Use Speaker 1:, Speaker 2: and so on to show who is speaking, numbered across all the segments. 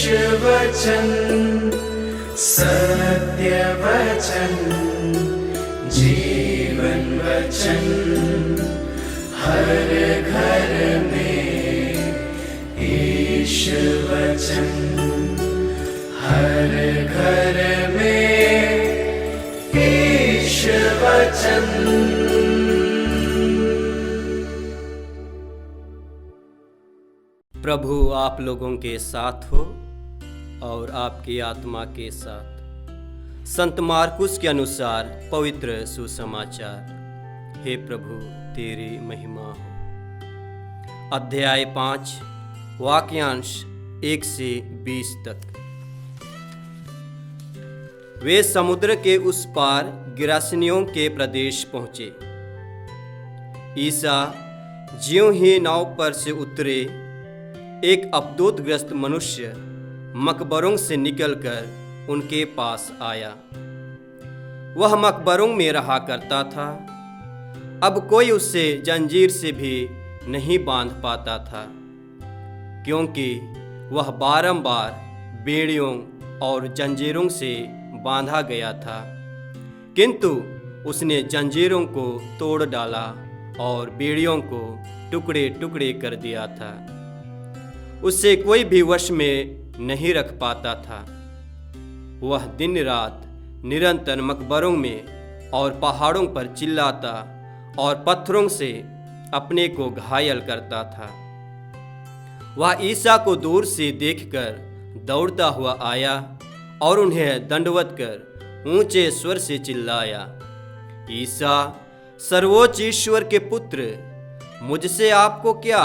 Speaker 1: वचन, सत्य वचन, जीवन वचन, हर घर में ईश वचन, हर घर में ईश वचन।
Speaker 2: प्रभु आप लोगों के साथ हो और आपकी आत्मा के साथ। संत मार्कुस के अनुसार पवित्र सुसमाचार। हे प्रभु तेरी महिमा हो। अध्याय 5 वाक्यांश 1 से 20 तक। वे समुद्र के उस पार गिरासनियों के प्रदेश पहुंचे। ईसा ज्यों ही नाव पर से उतरे, एक अबदूतग्रस्त मनुष्य मकबरों से निकलकर उनके पास आया। वह मकबरों में रहा करता था। अब कोई उसे जंजीर से भी नहीं बांध पाता था, क्योंकि वह बारंबार बेड़ियों और जंजीरों से बांधा गया था। किंतु उसने जंजीरों को तोड़ डाला और बेड़ियों को टुकड़े टुकड़े कर दिया था। उससे कोई भी वश में नहीं रख पाता था। वह दिन रात निरंतर मकबरों में और पहाड़ों पर चिल्लाता और पत्थरों से अपने को घायल करता था। वह ईसा को दूर से देखकर दौड़ता हुआ आया और उन्हें दंडवत कर ऊंचे स्वर से चिल्लाया, ईसा सर्वोच्च ईश्वर के पुत्र, मुझसे आपको क्या?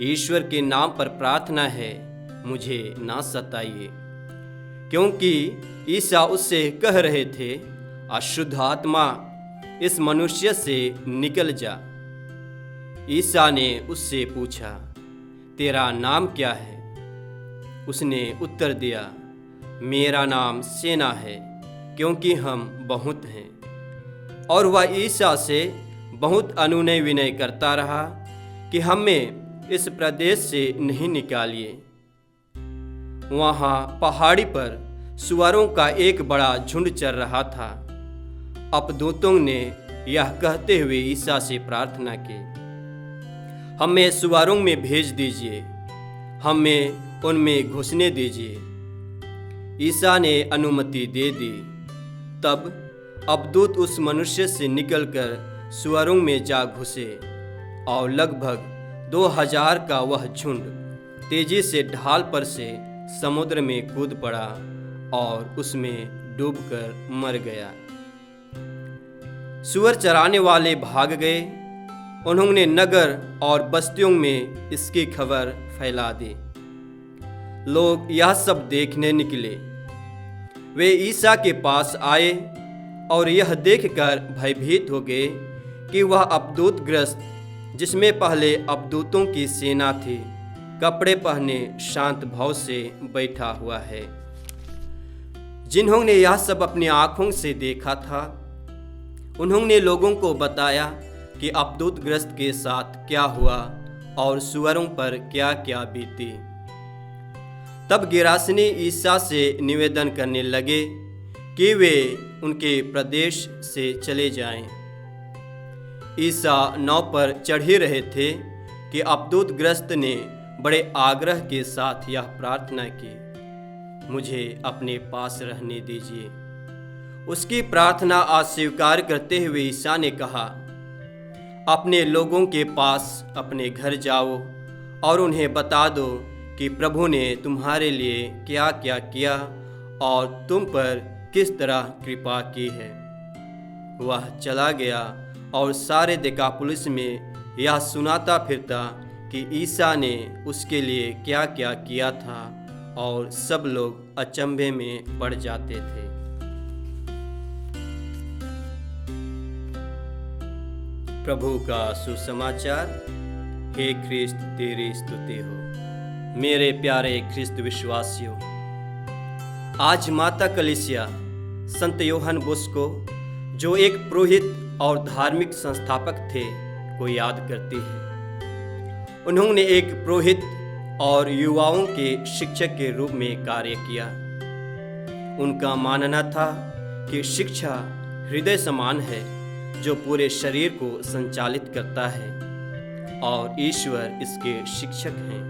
Speaker 2: ईश्वर के नाम पर प्रार्थना है, मुझे ना सताइए। क्योंकि ईसा उससे कह रहे थे, अशुद्ध आत्मा इस मनुष्य से निकल जा। ईसा ने उससे पूछा, तेरा नाम क्या है? उसने उत्तर दिया, मेरा नाम सेना है, क्योंकि हम बहुत हैं। और वह ईसा से बहुत अनुनय विनय करता रहा कि हमें इस प्रदेश से नहीं निकालिए। वहाँ पहाड़ी पर सुअरों का एक बड़ा झुंड चर रहा था। अपदूतों ने यह कहते हुए ईसा से प्रार्थना की, हमें सुअरों में भेज दीजिए, हमें उनमें घुसने दीजिए। ईसा ने अनुमति दे दी। तब अपदूत उस मनुष्य से निकलकर सुअरों में जा घुसे और लगभग 2000 का वह झुंड तेजी से ढाल पर से समुद्र में कूद पड़ा और उसमें डूबकर मर गया। सुअर चराने वाले भाग गए। उन्होंने नगर और बस्तियों में इसकी खबर फैला दी। लोग यह सब देखने निकले। वे ईसा के पास आए और यह देखकर भयभीत हो गए कि वह अबदूतग्रस्त, जिसमें पहले अबदूतों की सेना थी, कपड़े पहने शांत भाव से बैठा हुआ है। जिन्होंने यह सब अपनी आंखों से देखा था, उन्होंने लोगों को बताया कि अबदूतग्रस्त के साथ क्या हुआ और सुअरों पर क्या क्या बीती। तब गिरासनी ईसा से निवेदन करने लगे कि वे उनके प्रदेश से चले जाएं। ईसा नाव पर चढ़ ही रहे थे कि अबदूतग्रस्त ने बड़े आग्रह के साथ यह प्रार्थना की, मुझे अपने पास रहने दीजिए। उसकी प्रार्थना अस्वीकार करते हुए ईसा ने कहा, अपने लोगों के पास अपने घर जाओ और उन्हें बता दो कि प्रभु ने तुम्हारे लिए क्या क्या किया और तुम पर किस तरह कृपा की है। वह चला गया और सारे देकापुलिस में यह सुनाता फिरता कि ईसा ने उसके लिए क्या क्या किया था, और सब लोग अचंभे में पड़ जाते थे। प्रभु का सुसमाचार। हे ख्रिस्त तेरी स्तुति हो। मेरे प्यारे ख्रिस्त विश्वासियों, आज माता कलीसिया संत योहन बोस्को, जो एक पुरोहित और धार्मिक संस्थापक थे, को याद करती है। उन्होंने एक पुरोहित और युवाओं के शिक्षक के रूप में कार्य किया। उनका मानना था कि शिक्षा हृदय समान है जो पूरे शरीर को संचालित करता है और ईश्वर इसके शिक्षक हैं।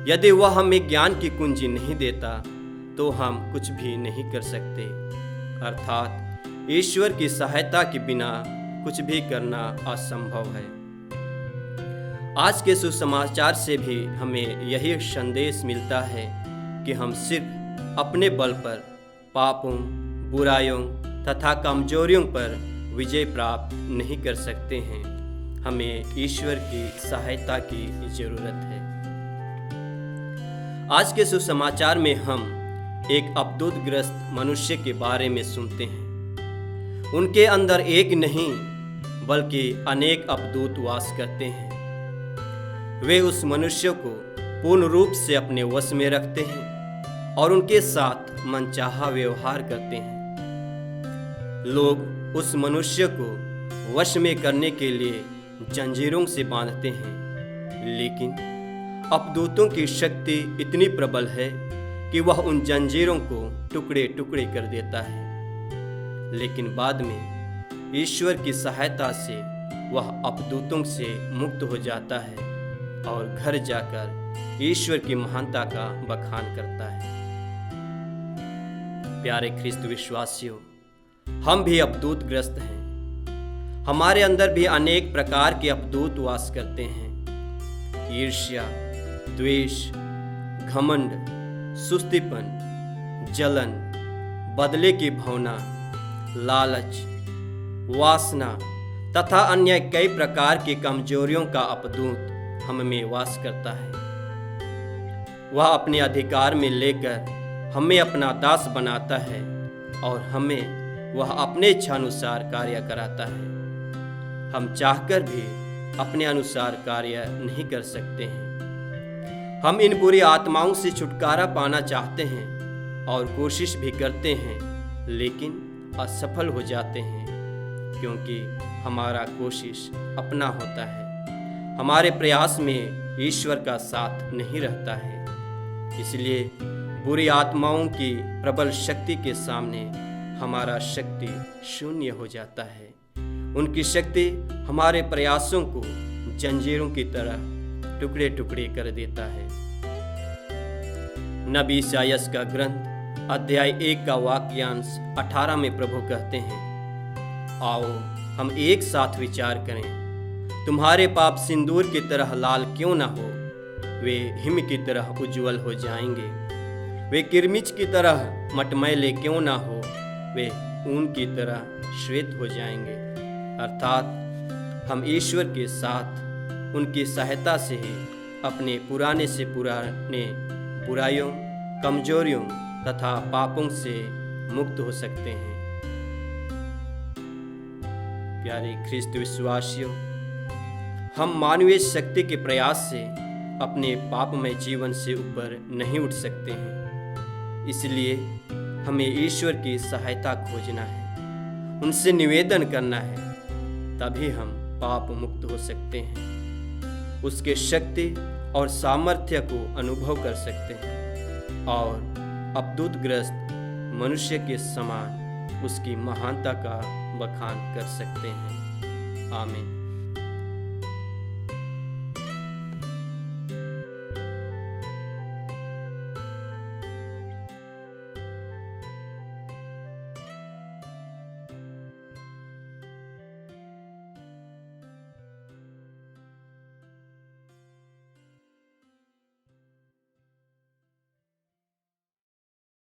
Speaker 2: यदि वह हमें ज्ञान की कुंजी नहीं देता तो हम कुछ भी नहीं कर सकते, अर्थात ईश्वर की सहायता के बिना कुछ भी करना असंभव है। आज के सुसमाचार से भी हमें यही संदेश मिलता है कि हम सिर्फ अपने बल पर पापों, बुराइयों तथा कमजोरियों पर विजय प्राप्त नहीं कर सकते हैं। हमें ईश्वर की सहायता की जरूरत है। आज के सुसमाचार में हम एक अवधूतग्रस्त मनुष्य के बारे में सुनते हैं। उनके अंदर एक नहीं बल्कि अनेक अवधूत वास करते हैं। वे उस मनुष्य को पूर्ण रूप से अपने वश में रखते हैं और उनके साथ मनचाहा व्यवहार करते हैं। लोग उस मनुष्य को वश में करने के लिए जंजीरों से बांधते हैं, लेकिन अवधूतों की शक्ति इतनी प्रबल है कि वह उन जंजीरों को टुकड़े टुकड़े कर देता है। लेकिन बाद में ईश्वर की सहायता से वह अवधूतों से मुक्त हो जाता है और घर जाकर ईश्वर की महानता का बखान करता है। प्यारे ख्रिस्त विश्वासियों, हम भी अवधूतग्रस्त हैं। हमारे अंदर भी अनेक प्रकार के अवधूत वास करते हैं। ईर्ष्या, द्वेष, घमंड, सुस्तीपन, जलन, बदले की भावना, लालच, वासना तथा अन्य कई प्रकार की कमजोरियों का अवधूत हम में वास करता है। वह अपने अधिकार में लेकर हमें अपना दास बनाता है और हमें वह अपने इच्छानुसार कार्य कराता है। हम चाहकर भी अपने अनुसार कार्य नहीं कर सकते हैं। हम इन बुरी आत्माओं से छुटकारा पाना चाहते हैं और कोशिश भी करते हैं, लेकिन असफल हो जाते हैं क्योंकि हमारा कोशिश अपना होता है। हमारे प्रयास में ईश्वर का साथ नहीं रहता है। इसलिए बुरी आत्माओं की प्रबल शक्ति के सामने हमारा शक्ति शून्य हो जाता है। उनकी शक्ति हमारे प्रयासों को जंजीरों की तरह टुकड़े टुकड़े कर देता है। नबी इसायास का ग्रंथ अध्याय 1 का वाक्यांश 18 में प्रभु कहते हैं, आओ हम एक साथ विचार करें। तुम्हारे पाप सिंदूर की तरह लाल क्यों ना हो, वे हिम की तरह उज्जवल हो जाएंगे। वे किरमिच की तरह मटमैले क्यों ना हो, वे ऊन की तरह श्वेत हो जाएंगे। अर्थात हम ईश्वर के साथ उनकी सहायता से ही अपने पुराने से पुराने बुराइयों, कमजोरियों तथा पापों से मुक्त हो सकते हैं। प्यारे ख्रिस्त विश्वासियों, हम मानवीय शक्ति के प्रयास से अपने पापमय जीवन से ऊपर नहीं उठ सकते हैं। इसलिए हमें ईश्वर की सहायता खोजना है, उनसे निवेदन करना है, तभी हम पाप मुक्त हो सकते हैं। उसके शक्ति और सामर्थ्य को अनुभव कर सकते हैं और अवधूतग्रस्त मनुष्य के समान उसकी महानता का बखान कर सकते हैं। आमीन।